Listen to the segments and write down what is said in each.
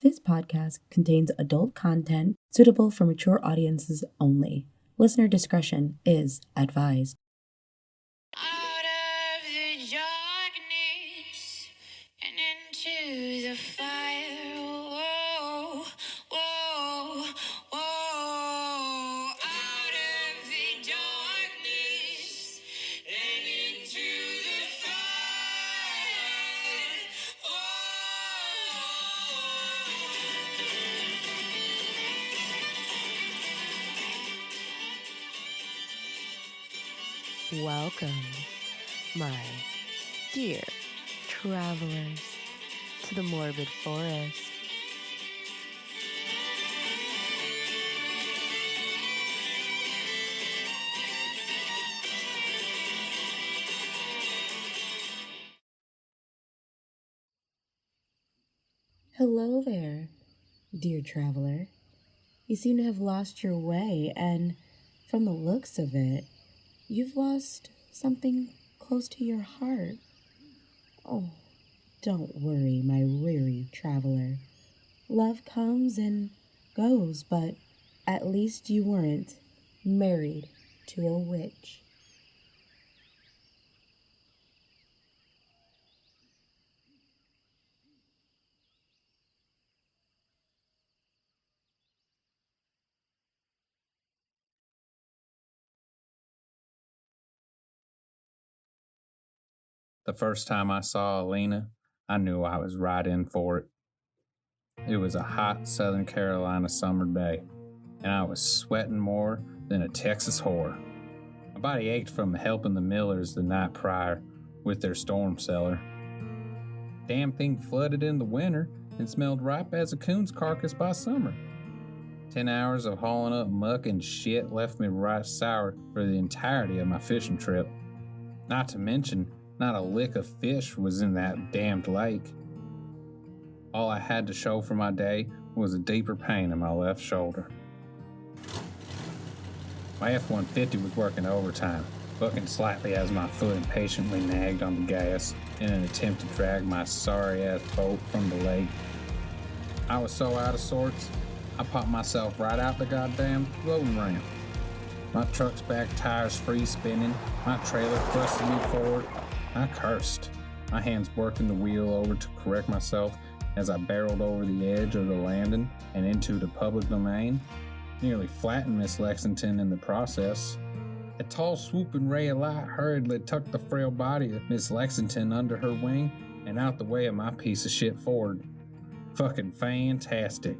This podcast contains adult content suitable for mature audiences only. Listener discretion is advised. Out of the darkness and into the fire. Whoa, whoa, whoa. Out of the darkness and into the fire. Welcome, my dear travelers, to the Morbid Forest. Hello there, dear traveler. You seem to have lost your way, and from the looks of it, you've lost something close to your heart. Oh, don't worry, my weary traveler. Love comes and goes, but at least you weren't married to a witch. The first time I saw Alina, I knew I was right in for it. It was a hot Southern Carolina summer day, and I was sweating more than a Texas whore. My body ached from helping the Millers the night prior with their storm cellar. Damn thing flooded in the winter and smelled ripe as a coon's carcass by summer. 10 hours of hauling up muck and shit left me right sour for the entirety of my fishing trip. Not to mention, not a lick of fish was in that damned lake. All I had to show for my day was a deeper pain in my left shoulder. My F-150 was working overtime, bucking slightly as my foot impatiently nagged on the gas in an attempt to drag my sorry-ass boat from the lake. I was so out of sorts, I popped myself right out the goddamn loading ramp. My truck's back tires free spinning, my trailer thrusting me forward. I cursed. My hands working the wheel over to correct myself as I barreled over the edge of the landing and into the public domain, nearly flattened Miss Lexington in the process. A tall swooping ray of light hurriedly tucked the frail body of Miss Lexington under her wing and out the way of my piece of shit Ford. Fucking fantastic.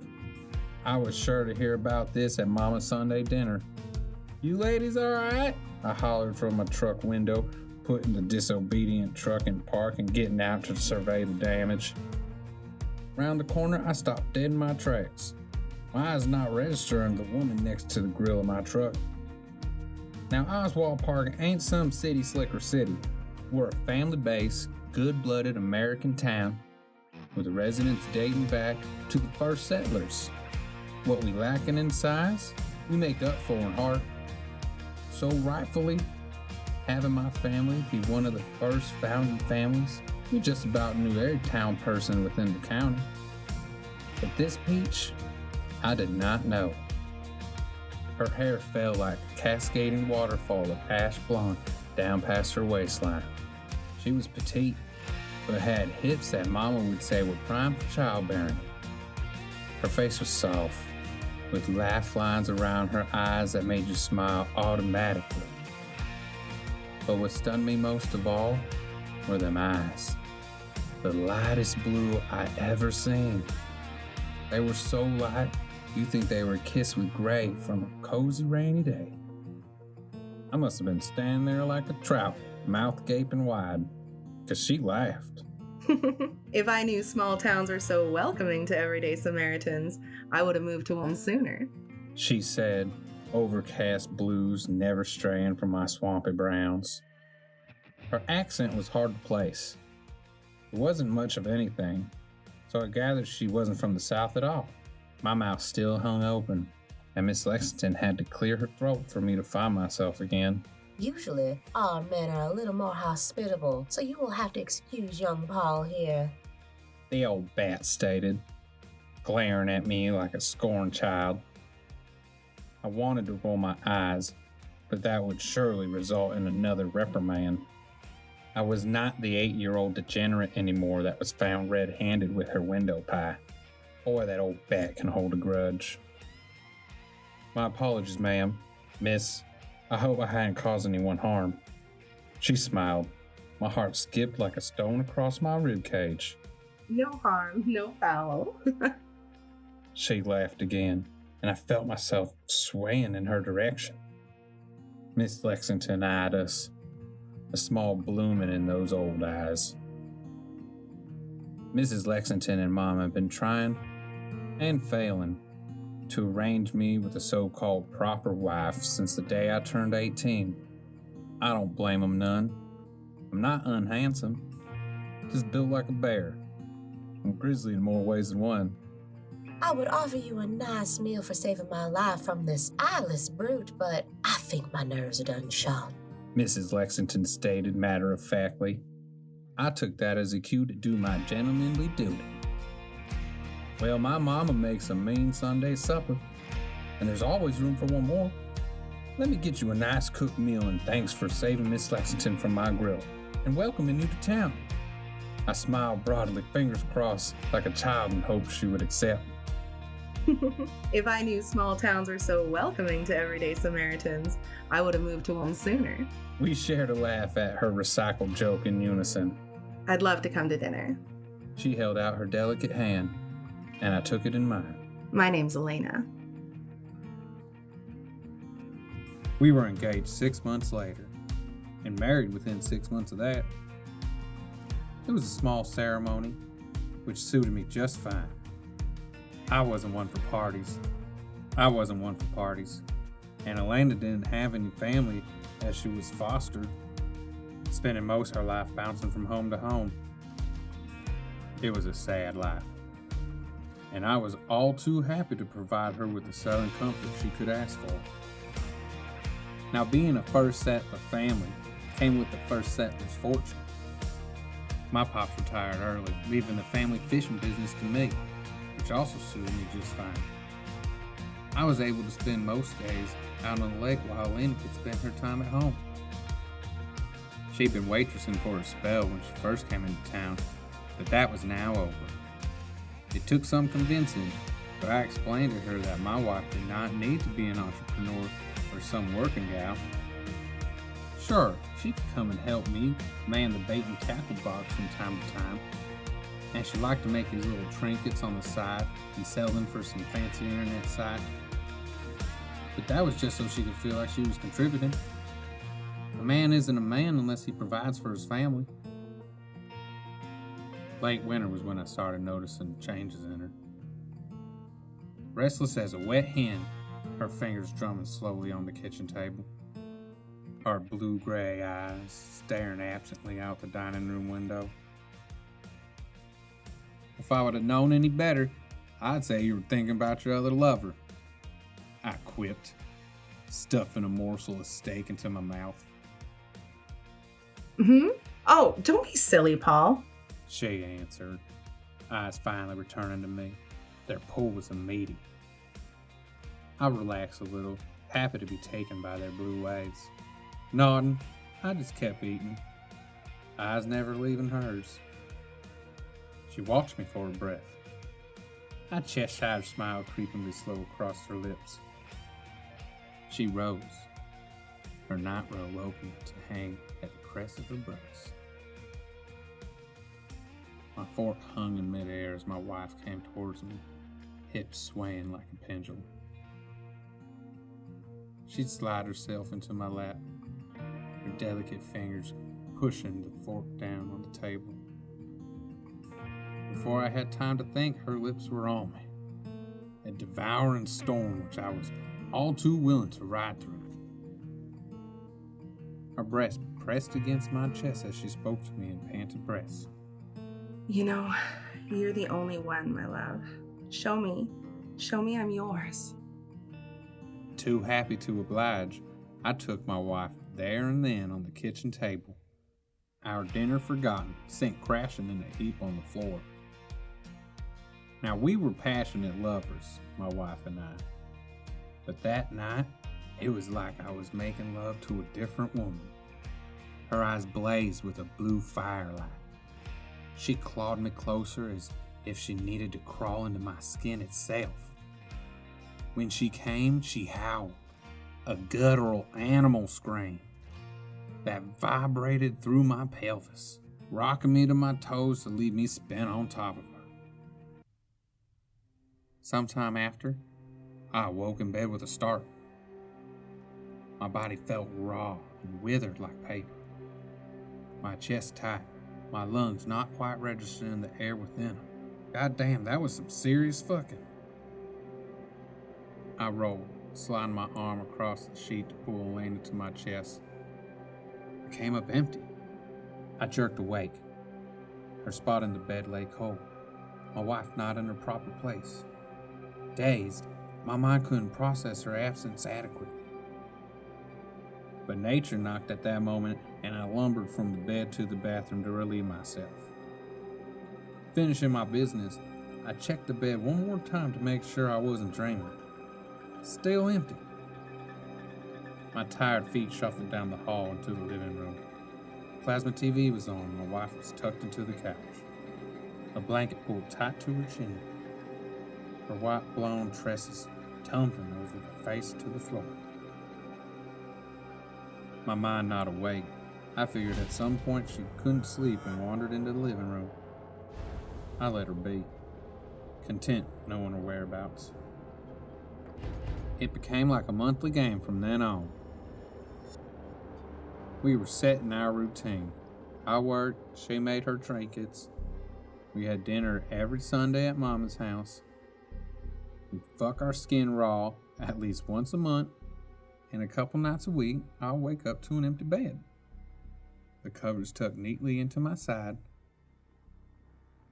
I was sure to hear about this at Mama's Sunday dinner. "You ladies alright?" I hollered from my truck window, putting the disobedient truck in park and getting out to survey the damage. Round the corner, I stopped dead in my tracks. My eyes not registering the woman next to the grill of my truck. Now, Oswald Park ain't some city slicker city. We're a family-based, good-blooded American town with residents dating back to the first settlers. What we lacking in size, we make up for in heart. So rightfully, having my family be one of the first founding families, we just about knew every town person within the county. But this peach, I did not know. Her hair fell like a cascading waterfall of ash blonde down past her waistline. She was petite, but had hips that Mama would say were prime for childbearing. Her face was soft, with laugh lines around her eyes that made you smile automatically. But what stunned me most of all were them eyes. The lightest blue I ever seen. They were so light, you think they were kissed with gray from a cozy rainy day. I must have been standing there like a trout, mouth gaping wide, 'cause she laughed. If I knew small towns were so welcoming to everyday Samaritans, I would have moved to one sooner. She said, overcast blues never straying from my swampy browns. Her accent was hard to place. It wasn't much of anything, so I gathered she wasn't from the South at all. My mouth still hung open, and Miss Lexington had to clear her throat for me to find myself again. Usually, our men are a little more hospitable, so you will have to excuse young Paul here. The old bat stated. glaring at me like a scorned child. I wanted to roll my eyes, but that would surely result in another reprimand. I was not the 8-year-old degenerate anymore that was found red-handed with her window pie. Boy, that old bat can hold a grudge. My apologies, ma'am. Miss, I hope I hadn't caused anyone harm. She smiled. My heart skipped like a stone across my ribcage. No harm, no foul. She laughed again, and I felt myself swaying in her direction. Miss Lexington eyed us, a small blooming in those old eyes. Mrs. Lexington and Mom have been trying and failing to arrange me with a so-called proper wife since the day I turned 18. I don't blame them none. I'm not unhandsome, just built like a bear. I'm grizzly in more ways than one. I would offer you a nice meal for saving my life from this eyeless brute, but I think my nerves are done shot. Mrs. Lexington stated matter-of-factly. I took that as a cue to do my gentlemanly duty. Well, my mama makes a mean Sunday supper, and there's always room for one more. Let me get you a nice cooked meal, and thanks for saving Miss Lexington from my grill and welcoming you to town. I smiled broadly, fingers crossed, like a child, and hoped she would accept. If I knew small towns were so welcoming to everyday Samaritans, I would have moved to one sooner. We shared a laugh at her recycled joke in unison. I'd love to come to dinner. She held out her delicate hand, and I took it in mine. My name's Elena. We were engaged 6 months later, and married within 6 months of that. It was a small ceremony, which suited me just fine. I wasn't one for parties, and Elena didn't have any family as she was fostered, spending most of her life bouncing from home to home. It was a sad life, and I was all too happy to provide her with the southern comfort she could ask for. Now, being a first settler family came with the first settler's fortune. My pops retired early, leaving the family fishing business to me, which also suited me just fine. I was able to spend most days out on the lake while Elena could spend her time at home. She'd been waitressing for a spell when she first came into town, but that was now over. It took some convincing, but I explained to her that my wife did not need to be an entrepreneur or some working gal. Sure, she could come and help me man the bait and tackle box from time to time, and she liked to make these little trinkets on the side and sell them for some fancy internet site. But that was just so she could feel like she was contributing. A man isn't a man unless he provides for his family. Late winter was when I started noticing changes in her. Restless as a wet hen, her fingers drumming slowly on the kitchen table. Her blue-gray eyes staring absently out the dining room window. If I would have known any better, I'd say you were thinking about your other lover, I quipped, stuffing a morsel of steak into my mouth. Oh, don't be silly, Paul. She answered, eyes finally returning to me. Their pull was immediate. I relaxed a little, happy to be taken by their blue waves. Nodding, I just kept eating, eyes never leaving hers. She watched me for a breath. A Cheshire smile creepingly slow across her lips. She rose, her nightrobe open to hang at the crest of her breast. My fork hung in midair as my wife came towards me, hips swaying like a pendulum. She'd slide herself into my lap, her delicate fingers pushing the fork down on the table. Before I had time to think, her lips were on me, a devouring storm which I was all too willing to ride through. Her breast pressed against my chest as she spoke to me in panted breaths. You know, you're the only one, my love. Show me I'm yours. Too happy to oblige, I took my wife there and then on the kitchen table. Our dinner forgotten, sent crashing in a heap on the floor. Now, we were passionate lovers, my wife and I. But that night, it was like I was making love to a different woman. Her eyes blazed with a blue firelight. She clawed me closer as if she needed to crawl into my skin itself. When she came, she howled, a guttural animal scream that vibrated through my pelvis, rocking me to my toes to leave me spent on top of her. Sometime after, I awoke in bed with a start. My body felt raw and withered like paper. My chest tight, my lungs not quite registering the air within them. God damn, that was some serious fucking. I rolled, sliding my arm across the sheet to pull Elena to my chest. It came up empty. I jerked awake. Her spot in the bed lay cold, my wife not in her proper place. Dazed, my mind couldn't process her absence adequately. But nature knocked at that moment, and I lumbered from the bed to the bathroom to relieve myself. Finishing my business, I checked the bed one more time to make sure I wasn't dreaming. Still empty. My tired feet shuffled down the hall into the living room. Plasma TV was on, and my wife was tucked into the couch, a blanket pulled tight to her chin. Her white blonde tresses tumbling over the face to the floor. My mind not awake, I figured at some point she couldn't sleep and wandered into the living room. I let her be, content knowing her whereabouts. It became like a monthly game from then on. We were set in our routine. I worked, she made her trinkets. We had dinner every Sunday at Mama's house. We'd fuck our skin raw at least once a month, and a couple nights a week, I'll wake up to an empty bed. The covers tucked neatly into my side,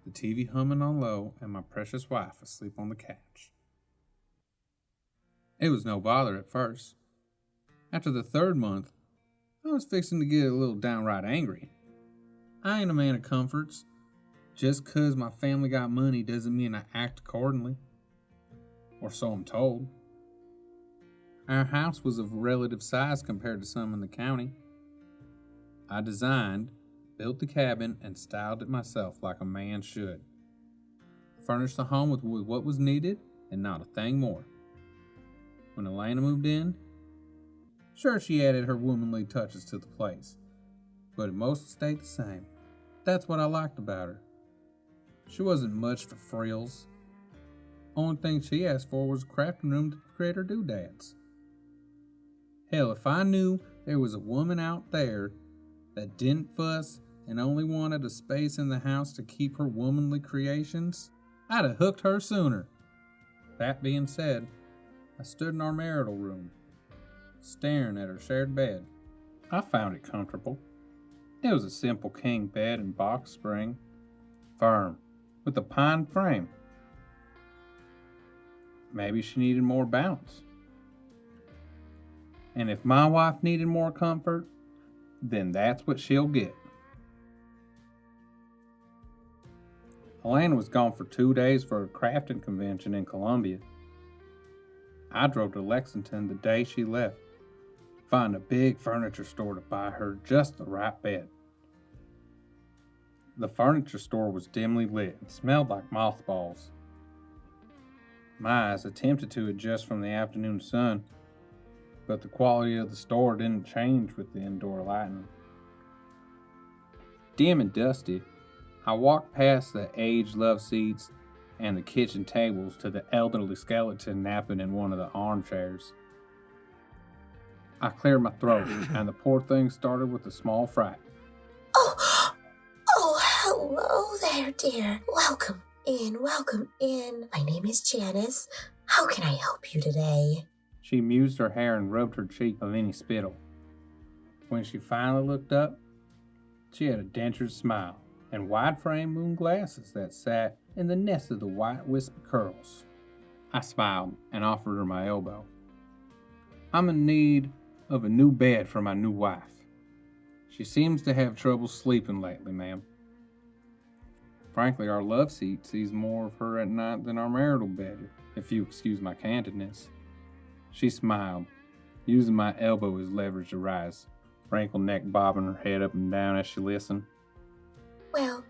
the TV humming on low, and my precious wife asleep on the couch. It was no bother at first. After the third month, I was fixing to get a little downright angry. I ain't a man of comforts. Just 'cause my family got money doesn't mean I act accordingly. Or so I'm told. Our house was of relative size compared to some in the county. I designed, built the cabin, and styled it myself like a man should. Furnished the home with what was needed and not a thing more. When Elena moved in, sure, she added her womanly touches to the place, but it mostly stayed the same. That's what I liked about her. She wasn't much for frills. Only thing she asked for was a crafting room to create her doodads. Hell, if I knew there was a woman out there that didn't fuss and only wanted a space in the house to keep her womanly creations, I'd have hooked her sooner. That being said, I stood in our marital room, staring at her shared bed. I found it comfortable. It was a simple king bed and box spring, firm, with a pine frame. Maybe she needed more bounce. And if my wife needed more comfort, then that's what she'll get. Elena was gone for 2 days for a crafting convention in Columbia. I drove to Lexington the day she left, found a big furniture store to buy her just the right bed. The furniture store was dimly lit and smelled like mothballs. My eyes attempted to adjust from the afternoon sun, but the quality of the store didn't change with the indoor lighting. Dim and dusty, I walked past the aged love seats and the kitchen tables to the elderly skeleton napping in one of the armchairs. I cleared my throat, and the poor thing started with a small fright. Oh, hello there, dear. Welcome in. My name is Janice. How can I help you today? She mused her hair and rubbed her cheek of any spittle. When she finally looked up, she had a dentured smile and wide-frame moon glasses that sat in the nest of the white wispy curls. I smiled and offered her my elbow. I'm in need of a new bed for my new wife. She seems to have trouble sleeping lately, ma'am. Frankly, our love seat sees more of her at night than our marital bed, if you excuse my candidness. She smiled, using my elbow as leverage to rise, wrinkled neck bobbing her head up and down as she listened. Well,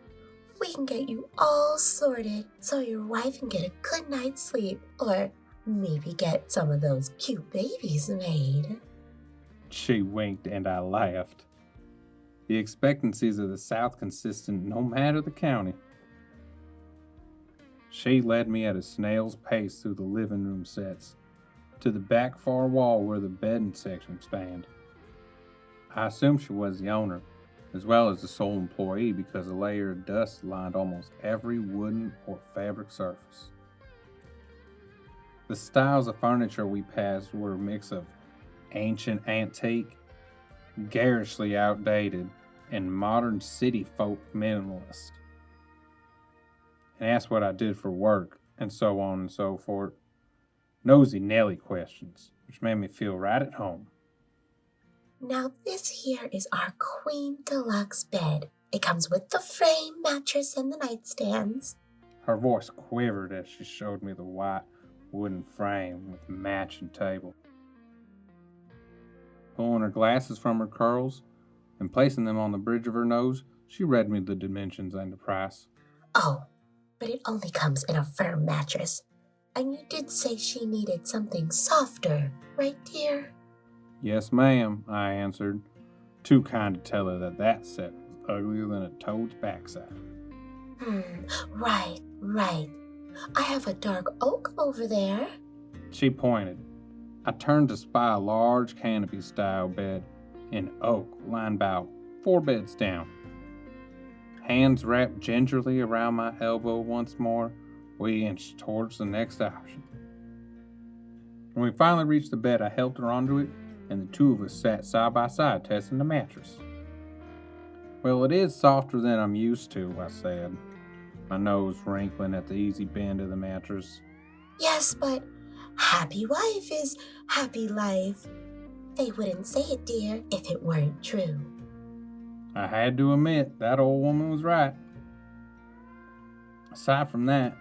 we can get you all sorted so your wife can get a good night's sleep, or maybe get some of those cute babies made. She winked and I laughed. The expectancies of the South consistent no matter the county. She led me at a snail's pace through the living room sets, to the back far wall where the bedding section spanned. I assumed she was the owner, as well as the sole employee, because a layer of dust lined almost every wooden or fabric surface. The styles of furniture we passed were a mix of ancient antique, garishly outdated, and modern city folk minimalist. And asked what I did for work, and so on and so forth. Nosy Nelly questions, which made me feel right at home. Now this here is our Queen Deluxe bed. It comes with the frame, mattress, and the nightstands. Her voice quivered as she showed me the white wooden frame with matching table. Pulling her glasses from her curls and placing them on the bridge of her nose, she read me the dimensions and the price. Oh, but it only comes in a firm mattress. And you did say she needed something softer, right, dear? Yes, ma'am, I answered, too kind to tell her that that set was uglier than a toad's backside. Right. I have a dark oak over there. She pointed. I turned to spy a large canopy-style bed in oak lined about 4 beds down. Hands wrapped gingerly around my elbow once more, we inched towards the next option. When we finally reached the bed, I helped her onto it, and the two of us sat side by side testing the mattress. Well, it is softer than I'm used to, I said, my nose wrinkling at the easy bend of the mattress. Yes, but happy wife is happy life. They wouldn't say it, dear, if it weren't true. I had to admit, that old woman was right. Aside from that,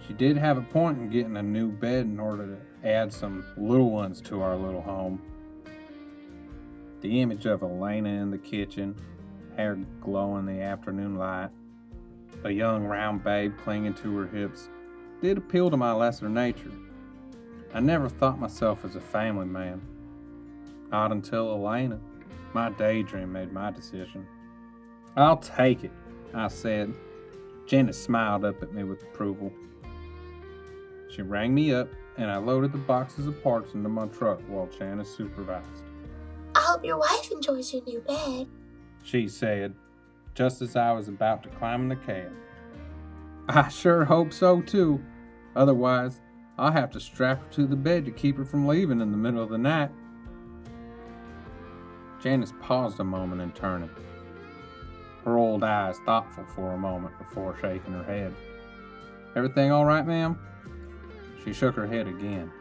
she did have a point in getting a new bed in order to add some little ones to our little home. The image of Elena in the kitchen, hair glowing in the afternoon light, a young round babe clinging to her hips, did appeal to my lesser nature. I never thought myself as a family man. Not until Elena, my daydream, made my decision. I'll take it, I said. Janice smiled up at me with approval. She rang me up, and I loaded the boxes of parts into my truck while Janice supervised. I hope your wife enjoys your new bed, she said, just as I was about to climb in the cab. I sure hope so, too. Otherwise, I'll have to strap her to the bed to keep her from leaving in the middle of the night. Janice paused a moment in turning, her old eyes thoughtful for a moment before shaking her head. Everything all right, ma'am? She shook her head again,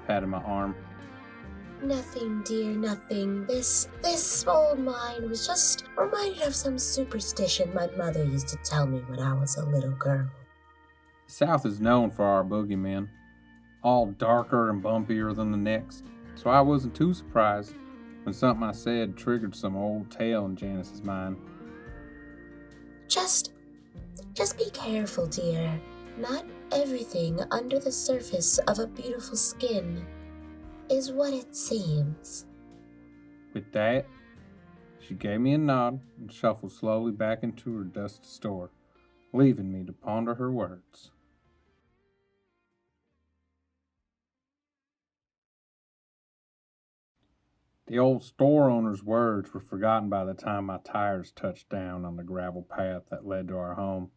patted my arm. Nothing, dear, nothing. This old mind was just reminded of some superstition my mother used to tell me when I was a little girl. The South is known for our boogeymen, all darker and bumpier than the next, so I wasn't too surprised when something I said triggered some old tale in Janice's mind. Just be careful, dear. Not everything under the surface of a beautiful skin is what it seems. With that, she gave me a nod and shuffled slowly back into her dusty store, leaving me to ponder her words. The old store owner's words were forgotten by the time my tires touched down on the gravel path that led to our home.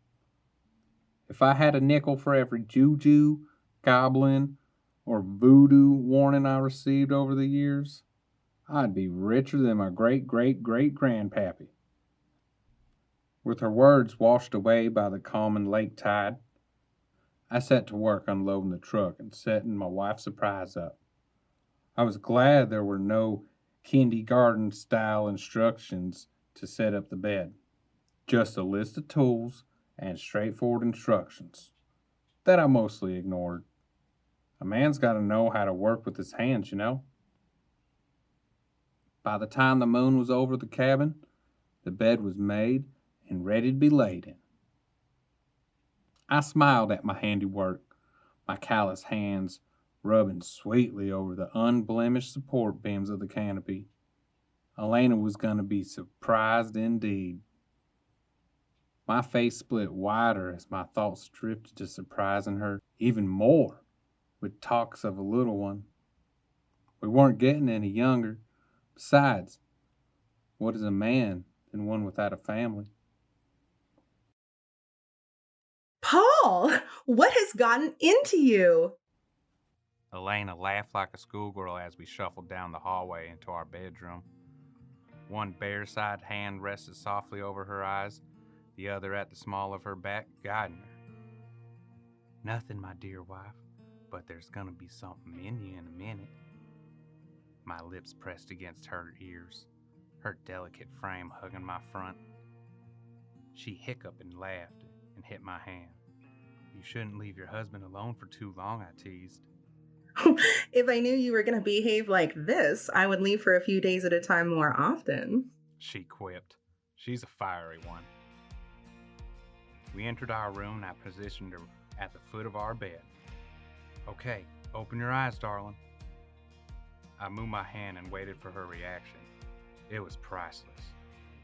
If I had a nickel for every juju, goblin, or voodoo warning I received over the years, I'd be richer than my great-great-great-grandpappy. With her words washed away by the calming lake tide, I set to work unloading the truck and setting my wife's surprise up. I was glad there were no kindergarten-style instructions to set up the bed. Just a list of tools and straightforward instructions that I mostly ignored. A man's got to know how to work with his hands, you know? By the time the moon was over the cabin, the bed was made and ready to be laid in. I smiled at my handiwork, my callous hands rubbing sweetly over the unblemished support beams of the canopy. Elena was going to be surprised indeed. My face split wider as my thoughts drifted to surprising her even more with talks of a little one. We weren't getting any younger. Besides, what is a man than one without a family? Paul, what has gotten into you? Elena laughed like a schoolgirl as we shuffled down the hallway into our bedroom. One bare-side hand rested softly over her eyes, the other at the small of her back, guiding her. Nothing, my dear wife, but there's gonna be something in you in a minute. My lips pressed against her ears, her delicate frame hugging my front. She hiccuped and laughed and hit my hand. You shouldn't leave your husband alone for too long, I teased. If I knew you were going to behave like this, I would leave for a few days at a time more often. She quipped. She's a fiery one. We entered our room and I positioned her at the foot of our bed. Okay, open your eyes, darling. I moved my hand and waited for her reaction. It was priceless.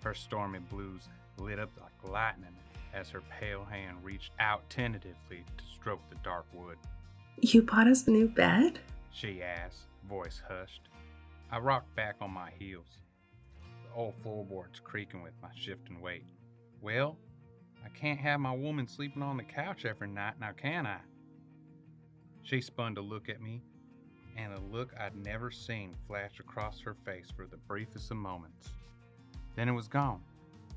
Her stormy blues lit up like lightning as her pale hand reached out tentatively to stroke the dark wood. You bought us a new bed? She asked, voice hushed. I rocked back on my heels, the old floorboards creaking with my shifting weight. Well, I can't have my woman sleeping on the couch every night, now can I? She spun to look at me, and a look I'd never seen flashed across her face for the briefest of moments. Then it was gone,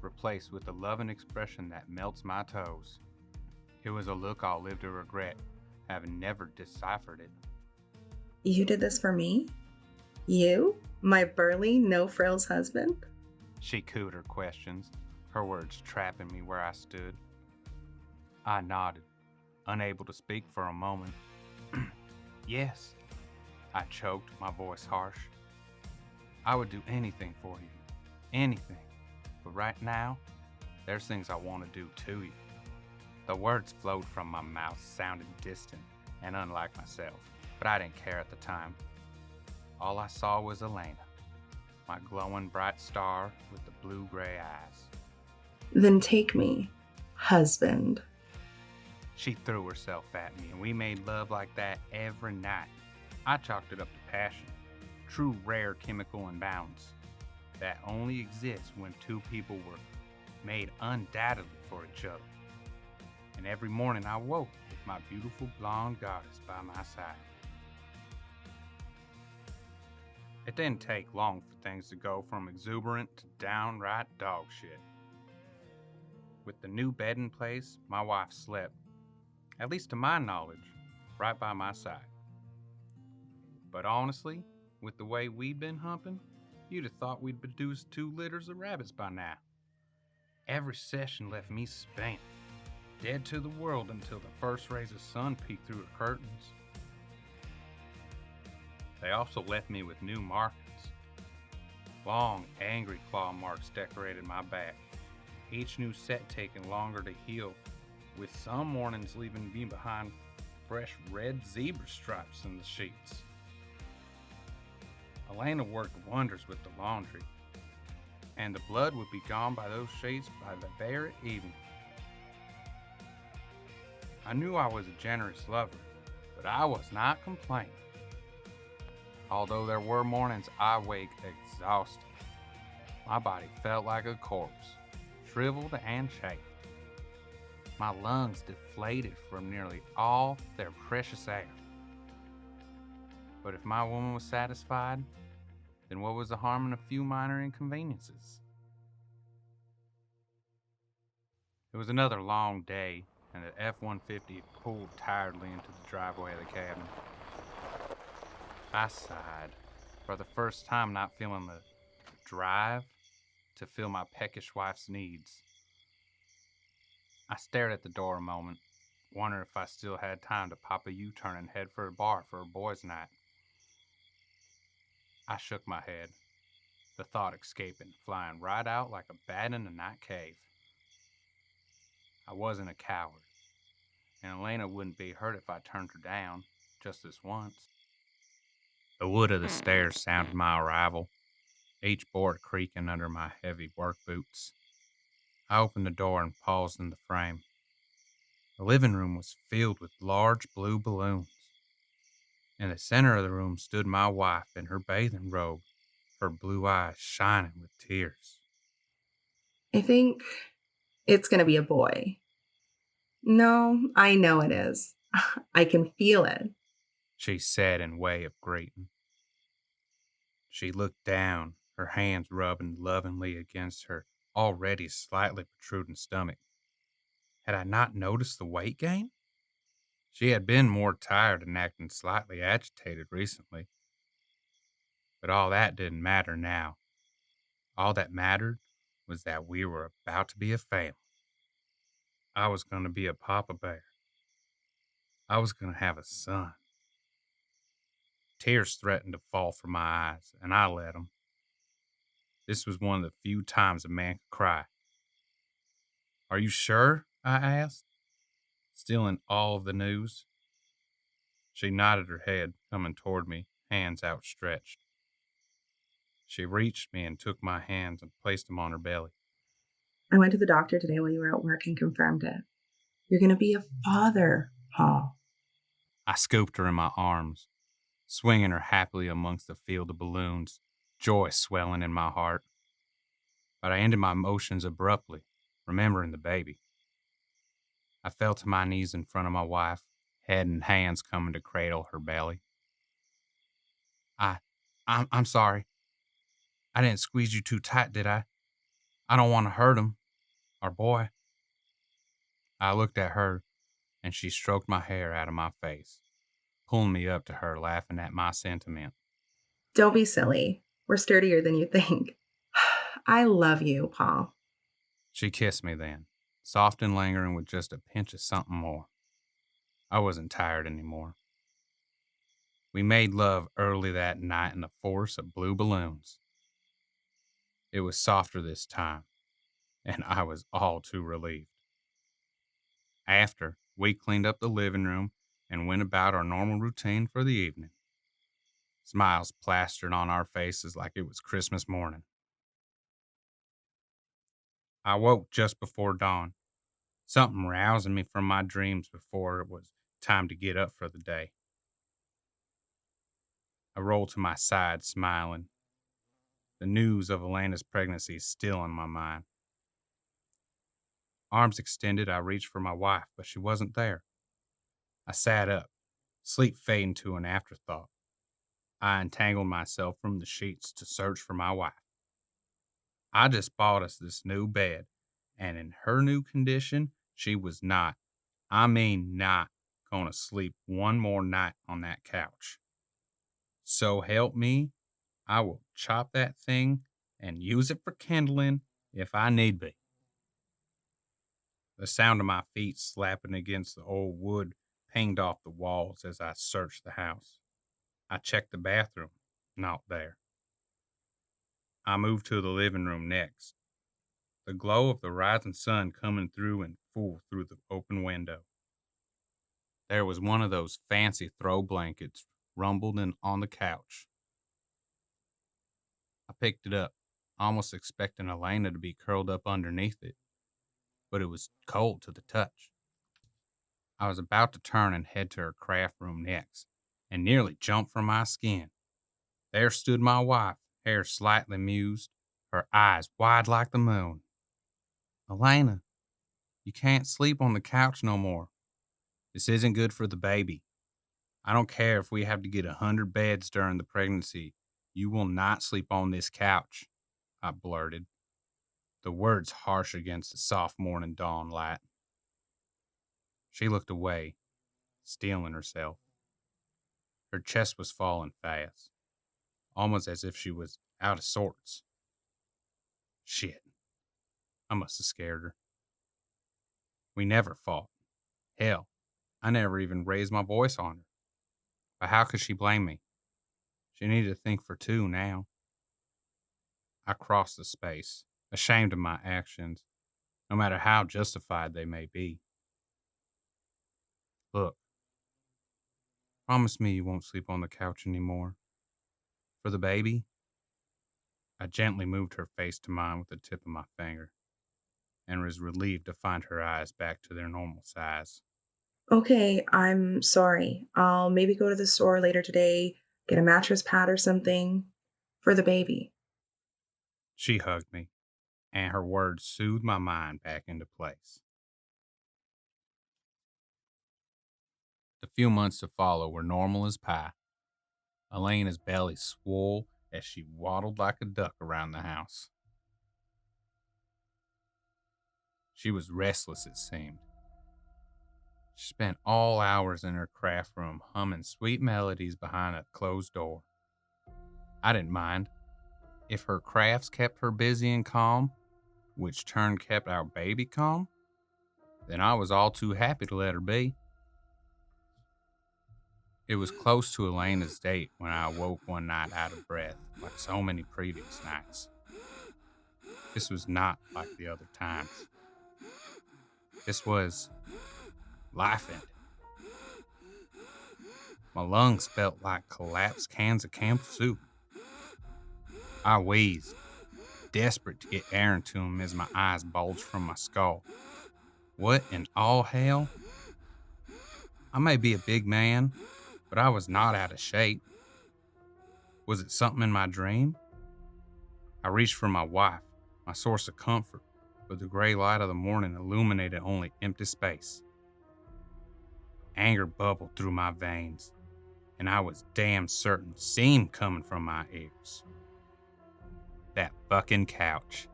replaced with a loving expression that melts my toes. It was a look I'll live to regret, having never deciphered it. You did this for me? You? My burly, no-frills husband? She cooed her questions, her words trapping me where I stood. I nodded, unable to speak for a moment. Yes, I choked, my voice harsh. I would do anything for you, anything. But right now, there's things I want to do to you. The words flowed from my mouth, sounded distant and unlike myself, but I didn't care at the time. All I saw was Elena, my glowing bright star with the blue-gray eyes. Then take me, husband. She threw herself at me, and we made love like that every night. I chalked it up to passion, true rare chemical imbalance that only exists when two people were made undoubtedly for each other. And every morning I woke with my beautiful blonde goddess by my side. It didn't take long for things to go from exuberant to downright dog shit. With the new bed in place, my wife slept, at least to my knowledge, right by my side. But honestly, with the way we'd been humping, you'd have thought we'd produced 2 litters of rabbits by now. Every session left me spent, dead to the world until the first rays of sun peeked through the curtains. They also left me with new markings. Long, angry claw marks decorated my back, each new set taking longer to heal, with some mornings leaving me behind fresh red zebra stripes in the sheets. Elena worked wonders with the laundry, and the blood would be gone by those sheets by the very evening. I knew I was a generous lover, but I was not complaining. Although there were mornings I waked exhausted, my body felt like a corpse, shriveled and chafed. My lungs deflated from nearly all their precious air. But if my woman was satisfied, then what was the harm in a few minor inconveniences? It was another long day, and the F-150 pulled tiredly into the driveway of the cabin. I sighed, for the first time not feeling the drive to fill my peckish wife's needs. I stared at the door a moment, wondering if I still had time to pop a U-turn and head for a bar for a boys' night. I shook my head, the thought escaping, flying right out like a bat in a night cave. I wasn't a coward, and Elena wouldn't be hurt if I turned her down, just this once. The wood of the stairs sounded my arrival, each board creaking under my heavy work boots. I opened the door and paused in the frame. The living room was filled with large blue balloons. In the center of the room stood my wife in her bathing robe, her blue eyes shining with tears. I think it's going to be a boy. No, I know it is. I can feel it. She said in way of greeting. She looked down, her hands rubbing lovingly against her already slightly protruding stomach. Had I not noticed the weight gain? She had been more tired and acting slightly agitated recently. But all that didn't matter now. All that mattered was that we were about to be a family. I was going to be a papa bear. I was going to have a son. Tears threatened to fall from my eyes, and I let them. This was one of the few times a man could cry. Are you sure? I asked, still in awe of the news. She nodded her head, coming toward me, hands outstretched. She reached me and took my hands and placed them on her belly. I went to the doctor today while you were at work and confirmed it. You're going to be a father, Paul. I scooped her in my arms, swinging her happily amongst the field of balloons, joy swelling in my heart. But I ended my motions abruptly, remembering the baby. I fell to my knees in front of my wife, head and hands coming to cradle her belly. I'm sorry. I didn't squeeze you too tight, did I? I don't want to hurt him, our boy. I looked at her, and she stroked my hair out of my face, pulling me up to her, laughing at my sentiment. Don't be silly. We're sturdier than you think. I love you, Paul. She kissed me then, soft and lingering with just a pinch of something more. I wasn't tired anymore. We made love early that night in the forest of blue balloons. It was softer this time, and I was all too relieved. After, we cleaned up the living room and went about our normal routine for the evening. Smiles plastered on our faces like it was Christmas morning. I woke just before dawn, something rousing me from my dreams before it was time to get up for the day. I rolled to my side, smiling. The news of Elena's pregnancy is still in my mind. Arms extended, I reached for my wife, but she wasn't there. I sat up, sleep fading to an afterthought. I untangled myself from the sheets to search for my wife. I just bought us this new bed, and in her new condition, she was not, not, going to sleep one more night on that couch. So help me, I will chop that thing and use it for kindling if I need be. The sound of my feet slapping against the old wood pinged off the walls as I searched the house. I checked the bathroom, not there. I moved to the living room next, the glow of the rising sun coming through in full through the open window. There was one of those fancy throw blankets rumbled in on the couch. I picked it up, almost expecting Elena to be curled up underneath it, but it was cold to the touch. I was about to turn and head to her craft room next, and nearly jumped from my skin. There stood my wife, hair slightly mused, her eyes wide like the moon. Elena, you can't sleep on the couch no more. This isn't good for the baby. I don't care if we have to get 100 beds during the pregnancy. You will not sleep on this couch, I blurted, the words harsh against the soft morning dawn light. She looked away, steeling herself. Her chest was falling fast, almost as if she was out of sorts. Shit. I must have scared her. We never fought. Hell, I never even raised my voice on her. But how could she blame me? She needed to think for two now. I crossed the space, ashamed of my actions, no matter how justified they may be. Look, promise me you won't sleep on the couch anymore. For the baby? I gently moved her face to mine with the tip of my finger, and was relieved to find her eyes back to their normal size. Okay, I'm sorry. I'll maybe go to the store later today, get a mattress pad or something for the baby. She hugged me, and her words soothed my mind back into place. The few months to follow were normal as pie. Elena's belly swole as she waddled like a duck around the house. She was restless, it seemed. She spent all hours in her craft room humming sweet melodies behind a closed door. I didn't mind. If her crafts kept her busy and calm, which turn kept our baby calm, then I was all too happy to let her be. It was close to Elena's date when I awoke one night out of breath, like so many previous nights. This was not like the other times. This was life-ending. My lungs felt like collapsed cans of camp soup. I wheezed, desperate to get air into them as my eyes bulged from my skull. What in all hell? I may be a big man, but I was not out of shape. Was it something in my dream? I reached for my wife, my source of comfort, but the gray light of the morning illuminated only empty space. Anger bubbled through my veins, and I was damn certain steam coming from my ears. That fucking couch.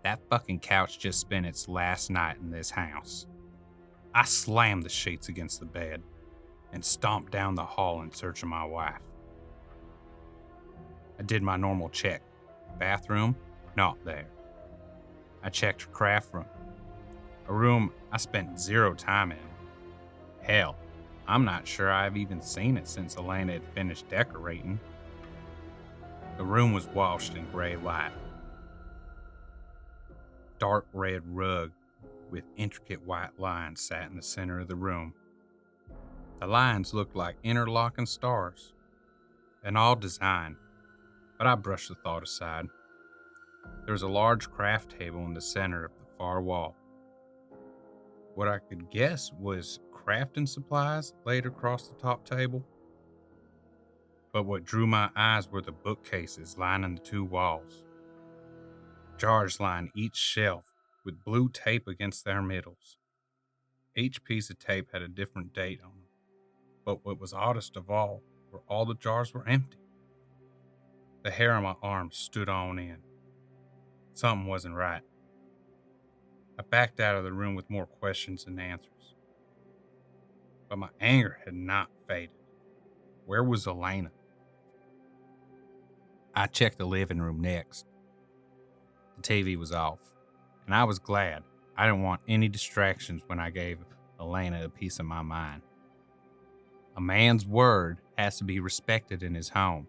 That fucking couch just spent its last night in this house. I slammed the sheets against the bed and stomped down the hall in search of my wife. I did my normal check. Bathroom, not there. I checked her craft room, a room I spent zero time in. Hell, I'm not sure I've even seen it since Elena had finished decorating. The room was washed in gray light. Dark red rug with intricate white lines sat in the center of the room. The lines looked like interlocking stars, an odd design, but I brushed the thought aside. There was a large craft table in the center of the far wall. What I could guess was crafting supplies laid across the top table. But what drew my eyes were the bookcases lining the two walls. Jars lined each shelf with blue tape against their middles. Each piece of tape had a different date on them. But what was oddest of all were all the jars were empty. The hair on my arms stood on end. Something wasn't right. I backed out of the room with more questions than answers. But my anger had not faded. Where was Elena? I checked the living room next. The TV was off, and I was glad. I didn't want any distractions when I gave Elena a piece of my mind. A man's word has to be respected in his home.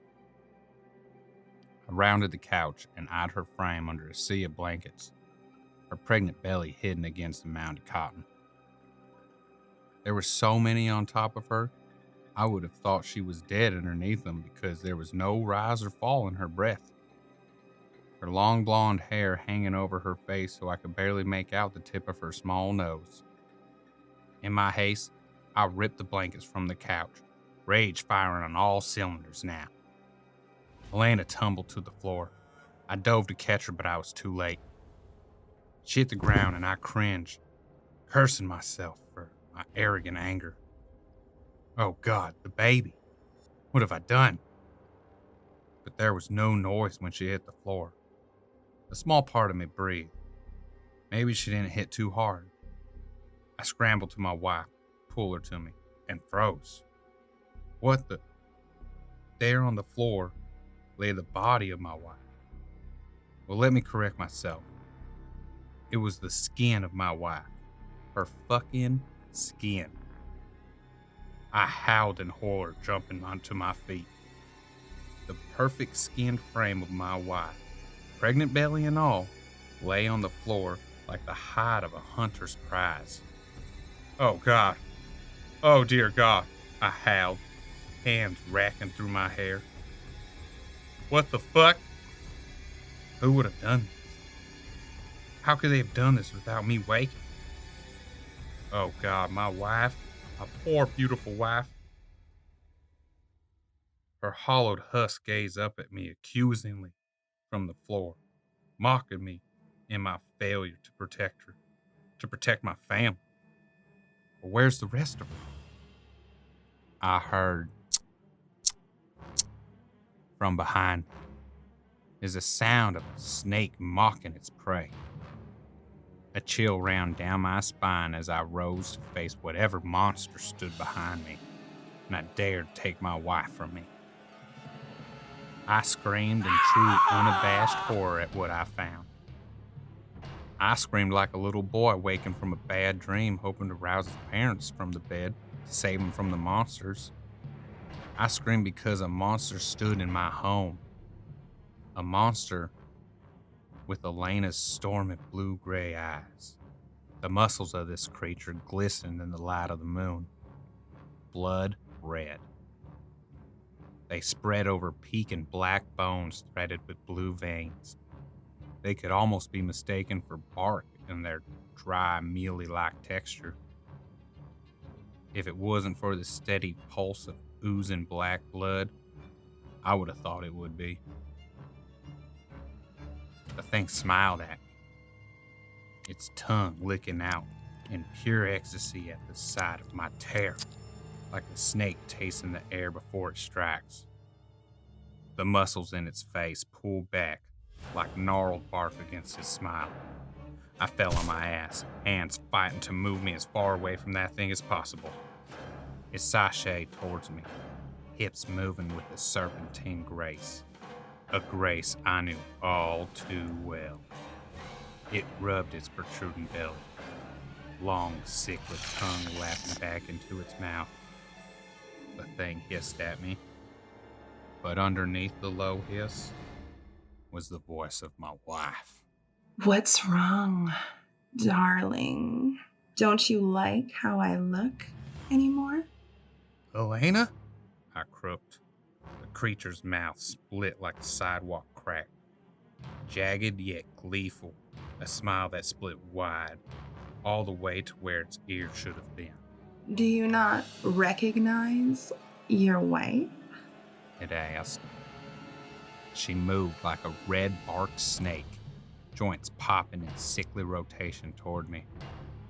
I rounded the couch and eyed her frame under a sea of blankets, her pregnant belly hidden against the mounded cotton. There were so many on top of her, I would have thought she was dead underneath them because there was no rise or fall in her breath. Her long blonde hair hanging over her face so I could barely make out the tip of her small nose. In my haste, I ripped the blankets from the couch, rage firing on all cylinders now. Elena tumbled to the floor. I dove to catch her, but I was too late. She hit the ground and I cringed, cursing myself for my arrogant anger. Oh God, the baby. What have I done? But there was no noise when she hit the floor. A small part of me breathed. Maybe she didn't hit too hard. I scrambled to my wife, pulled her to me, and froze. What the? There on the floor lay the body of my wife. Well, let me correct myself. It was the skin of my wife. her fucking skin. I howled in horror, jumping onto my feet. The perfect skinned frame of my wife, pregnant belly and all, lay on the floor like the hide of a hunter's prize. Oh God. Oh dear God, I howled, hands racking through my hair. What the fuck? Who would have done this? How could they have done this without me waking? Oh God, my wife, my poor beautiful wife. Her hollowed husk gazed up at me accusingly from the floor, mocking me in my failure to protect her, to protect my family. But where's the rest of her? I heard from behind me is the sound of a snake mocking its prey. A chill ran down my spine as I rose to face whatever monster stood behind me, and I dared take my wife from me. I screamed in true unabashed horror at what I found. I screamed like a little boy waking from a bad dream, hoping to rouse his parents from the bed to save them from the monsters. I screamed because a monster stood in my home. A monster with Elena's stormy blue-gray eyes. The muscles of this creature glistened in the light of the moon, blood red. They spread over peaking black bones threaded with blue veins. They could almost be mistaken for bark in their dry, mealy-like texture. If it wasn't for the steady pulse of oozing black blood, I would have thought it would be. The thing smiled at me, its tongue licking out in pure ecstasy at the sight of my terror, like a snake tasting the air before it strikes. The muscles in its face pulled back like gnarled bark against its smile. I fell on my ass, hands fighting to move me as far away from that thing as possible. It sashayed towards me, hips moving with a serpentine grace. A grace I knew all too well. It rubbed its protruding belly, long, sickly tongue lapping back into its mouth. The thing hissed at me, but underneath the low hiss was the voice of my wife. What's wrong, darling? Don't you like how I look anymore? Elena? I croaked. The creature's mouth split like a sidewalk crack. Jagged yet gleeful, a smile that split wide, all the way to where its ear should have been. Do you not recognize your wife? It asked. She moved like a red-barked snake, joints popping in sickly rotation toward me.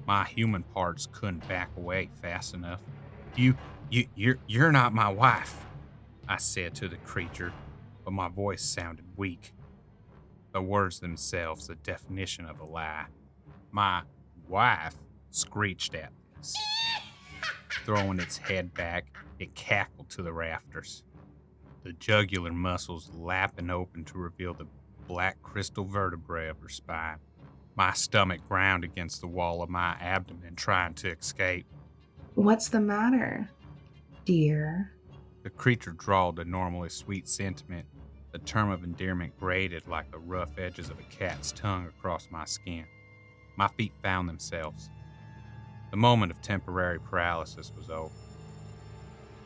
My human parts couldn't back away fast enough. You're not my wife, I said to the creature, but my voice sounded weak. The words themselves the definition of a lie. My wife screeched at this. Throwing its head back, it cackled to the rafters. The jugular muscles lapping open to reveal the black crystal vertebrae of her spine. My stomach ground against the wall of my abdomen, trying to escape. What's the matter, dear? The creature drawled a normally sweet sentiment. The term of endearment grated like the rough edges of a cat's tongue across my skin. My feet found themselves. The moment of temporary paralysis was over.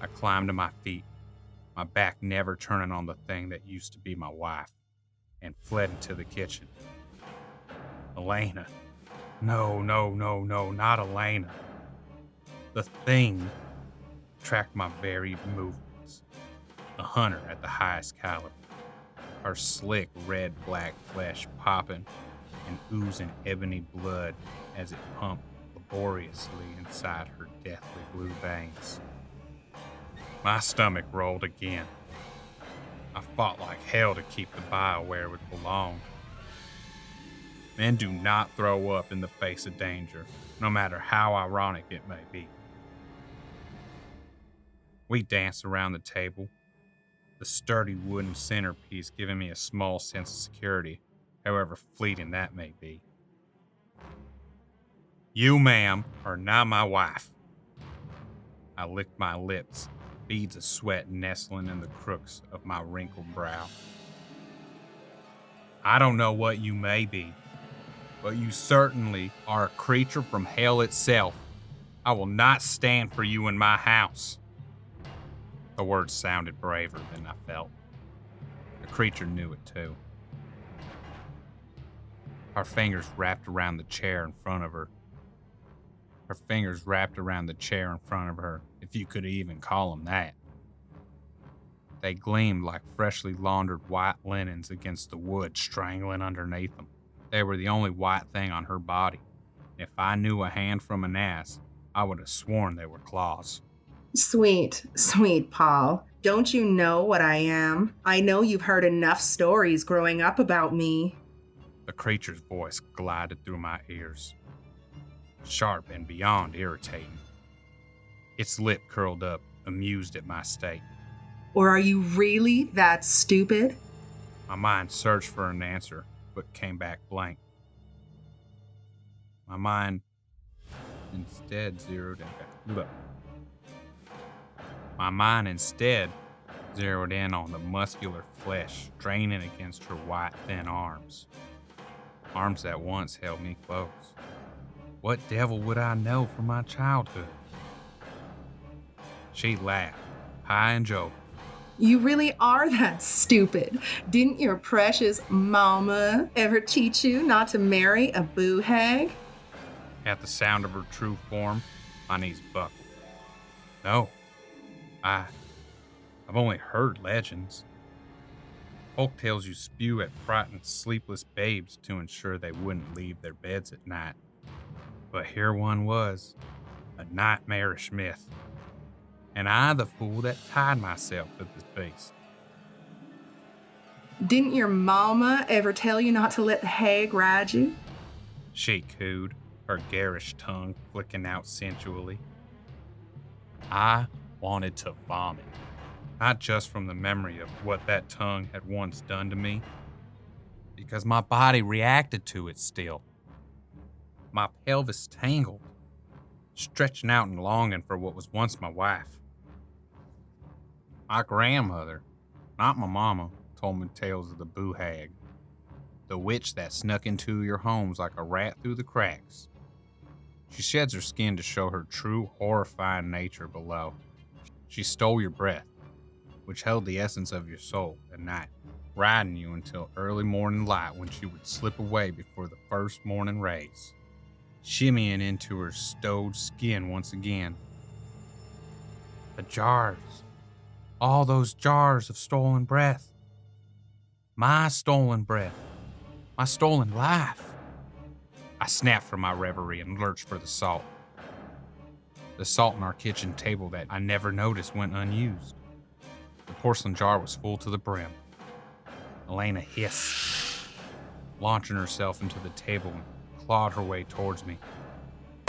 I climbed to my feet, my back never turning on the thing that used to be my wife, and fled into the kitchen. Elena. No, not Elena. The thing tracked my very movements. A hunter at the highest caliber. Her slick red-black flesh popping and oozing ebony blood as it pumped laboriously inside her deathly blue veins. My stomach rolled again. I fought like hell to keep the bile where it belonged. Men do not throw up in the face of danger, no matter how ironic it may be. We danced around the table, the sturdy wooden centerpiece giving me a small sense of security, however fleeting that may be. You, ma'am, are not my wife. I licked my lips, beads of sweat nestling in the crooks of my wrinkled brow. I don't know what you may be, but you certainly are a creature from hell itself. I will not stand for you in my house. The words sounded braver than I felt. The creature knew it too. Her fingers wrapped around the chair in front of her. Her fingers wrapped around the chair in front of her, if you could even call them that. They gleamed like freshly laundered white linens against the wood strangling underneath them. They were the only white thing on her body. If I knew a hand from an ass, I would have sworn they were claws. Sweet, sweet Paul. Don't you know what I am? I know you've heard enough stories growing up about me. The creature's voice glided through my ears, sharp and beyond irritating. Its lip curled up, amused at my state. Or are you really that stupid? My mind searched for an answer, but came back blank. My mind instead zeroed in on the muscular flesh straining against her white, thin arms. Arms that once held me close. What devil would I know from my childhood? She laughed, high and jovial. You really are that stupid. Didn't your precious mama ever teach you not to marry a boo hag? At the sound of her true form, my knees buckled. No, I've only heard legends. Folk tales you spew at frightened, sleepless babes to ensure they wouldn't leave their beds at night. But here one was, a nightmarish myth. And I the fool that tied myself to this beast. Didn't your mama ever tell you not to let the hag ride you? She cooed, her garish tongue flicking out sensually. I wanted to vomit, not just from the memory of what that tongue had once done to me, because my body reacted to it still. My pelvis tangled, stretching out and longing for what was once my wife. My grandmother, not my mama, told me tales of the boo hag, the witch that snuck into your homes like a rat through the cracks. She sheds her skin to show her true, horrifying nature below. She stole your breath, which held the essence of your soul at night, riding you until early morning light when she would slip away before the first morning rays, shimmying into her stowed skin once again. The jars, all those jars of stolen breath. My stolen breath, my stolen life. I snapped from my reverie and lurched for the salt. The salt on our kitchen table that I never noticed went unused. The porcelain jar was full to the brim. Elena hissed, launching herself into the table and clawed her way towards me.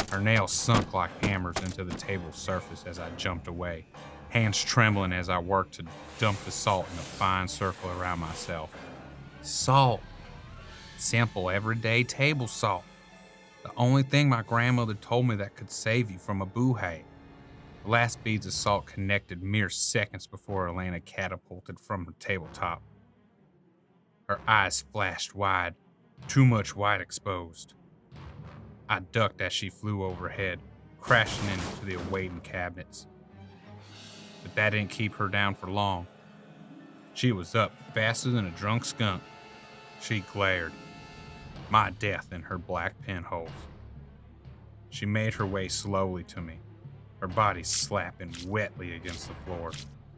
Her nails sunk like hammers into the table's surface as I jumped away, hands trembling as I worked to dump the salt in a fine circle around myself. Salt. Simple, everyday table salt. The only thing my grandmother told me that could save you from a boo hag. The last beads of salt connected mere seconds before Elena catapulted from her tabletop. Her eyes flashed wide, too much white exposed. I ducked as she flew overhead, crashing into the awaiting cabinets. But that didn't keep her down for long. She was up faster than a drunk skunk. She glared, my death in her black pinholes. She made her way slowly to me, her body slapping wetly against the floor.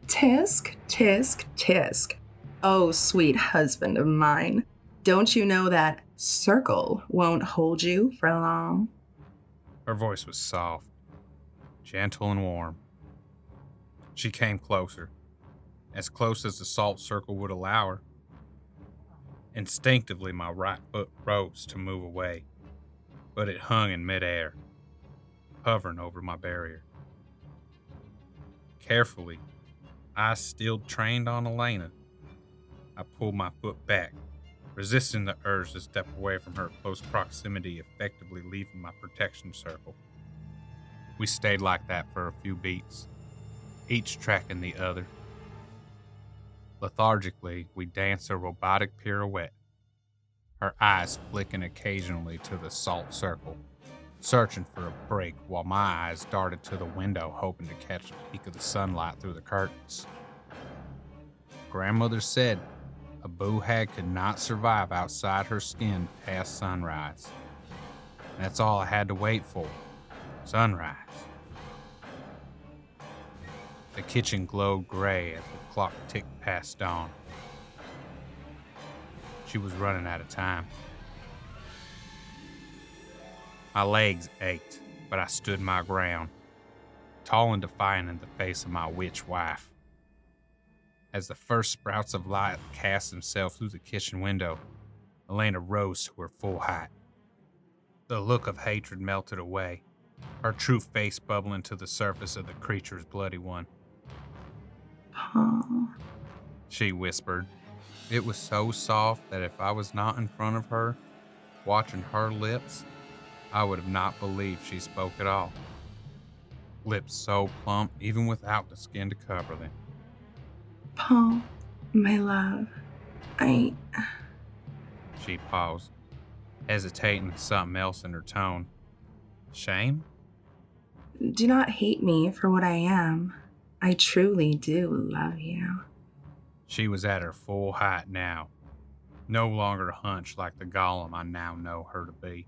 Tisk, tisk, tisk. Oh, sweet husband of mine. Don't you know that circle won't hold you for long? Her voice was soft, gentle and warm. She came closer, as close as the salt circle would allow her. Instinctively, my right foot rose to move away, but it hung in midair, hovering over my barrier. Carefully, eyes still trained on Elena, I pulled my foot back, resisting the urge to step away from her close proximity, effectively leaving my protection circle. We stayed like that for a few beats, each tracking the other. Lethargically, we danced a robotic pirouette, her eyes flicking occasionally to the salt circle, searching for a break while my eyes darted to the window, hoping to catch a peek of the sunlight through the curtains. Grandmother said a boo hag could not survive outside her skin past sunrise. That's all I had to wait for. Sunrise. The kitchen glowed gray as the clock ticked past dawn. She was running out of time. My legs ached, but I stood my ground, tall and defiant in the face of my witch wife. As the first sprouts of light cast themselves through the kitchen window, Elena rose to her full height. The look of hatred melted away, her true face bubbling to the surface of the creature's bloody one. Paul. She whispered. It was so soft that if I was not in front of her, watching her lips, I would have not believed she spoke at all. Lips so plump even without the skin to cover them. Paul, my love, She paused, hesitating with something else in her tone. Shame? Do not hate me for what I am. I truly do love you. She was at her full height now, no longer hunched like the golem I now know her to be.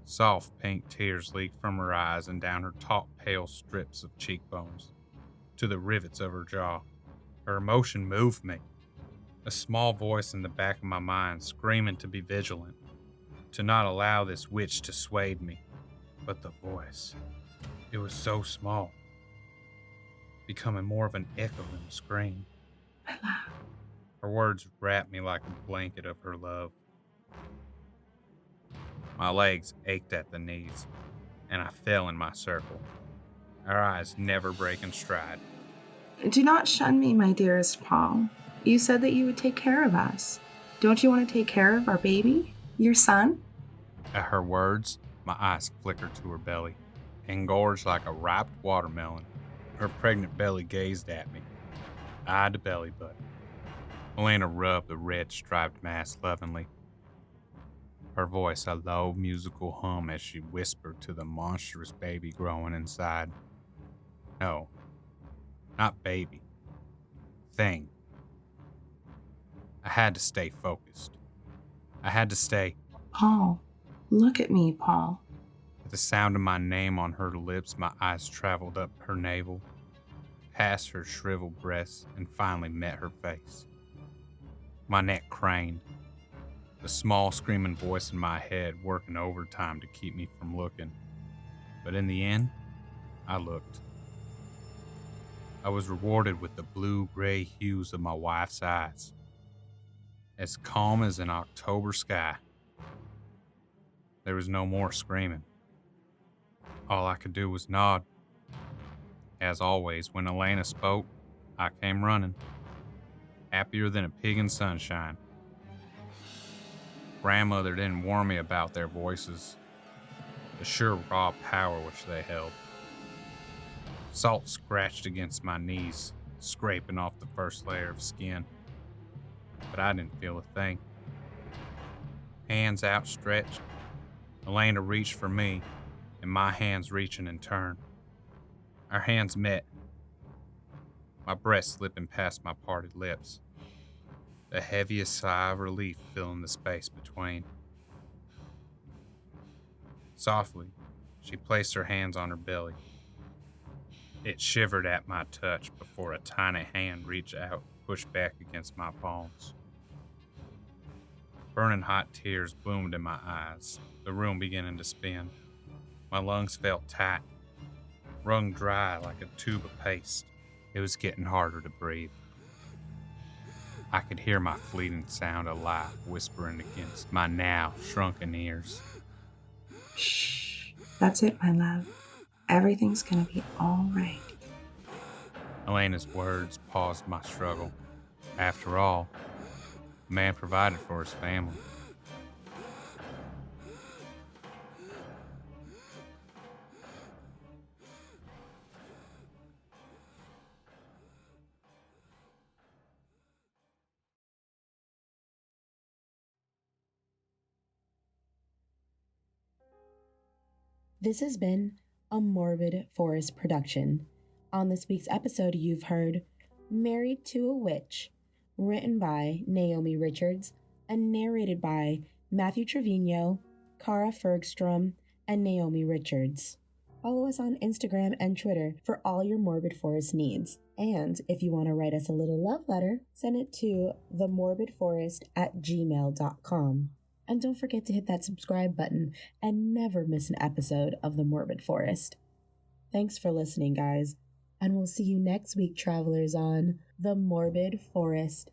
Soft pink tears leaked from her eyes and down her taut, pale strips of cheekbones, to the rivets of her jaw. Her emotion moved me. A small voice in the back of my mind screaming to be vigilant, to not allow this witch to sway me. But the voice, it was so small, becoming more of an echo than a scream. My love. Her words wrapped me like a blanket of her love. My legs ached at the knees, and I fell in my circle, our eyes never breaking stride. Do not shun me, my dearest Paul. You said that you would take care of us. Don't you want to take care of our baby? Your son? At her words, my eyes flickered to her belly, engorged like a ripe watermelon. Her pregnant belly gazed at me, eye to belly button. Elena rubbed the red striped mass lovingly, her voice a low musical hum as she whispered to the monstrous baby growing inside. No, not baby. Thing. I had to stay focused. I had to stay. Paul, look at me, Paul. At the sound of my name on her lips, my eyes traveled up her navel, past her shriveled breasts, and finally met her face. My neck craned, the small screaming voice in my head working overtime to keep me from looking. But in the end, I looked. I was rewarded with the blue-gray hues of my wife's eyes, as calm as an October sky. There was no more screaming. All I could do was nod. As always, when Elena spoke, I came running, happier than a pig in sunshine. Grandmother didn't warn me about their voices, the sure raw power which they held. Salt scratched against my knees, scraping off the first layer of skin, but I didn't feel a thing. Hands outstretched, Elena reached for me, and my hands reaching in turn. Our hands met, my breath slipping past my parted lips, the heaviest sigh of relief filling the space between. Softly, she placed her hands on her belly. It shivered at my touch before a tiny hand reached out and pushed back against my palms. Burning hot tears bloomed in my eyes, the room beginning to spin. My lungs felt tight, wrung dry like a tube of paste. It was getting harder to breathe. I could hear my fleeting sound of life whispering against my now shrunken ears. Shh. That's it, my love. Everything's gonna be all right. Elena's words paused my struggle. After all, The man provided for his family. This has been a Morbid Forest production. On this week's episode, you've heard Married to a Witch, written by Naomi Richards and narrated by Matthew Trevino, Cara Fernstrom, and Naomi Richards. Follow us on Instagram and Twitter for all your Morbid Forest needs. And if you want to write us a little love letter, send it to themorbidforest@gmail.com. And don't forget to hit that subscribe button and never miss an episode of The Morbid Forest. Thanks for listening, guys, and we'll see you next week, travelers, on The Morbid Forest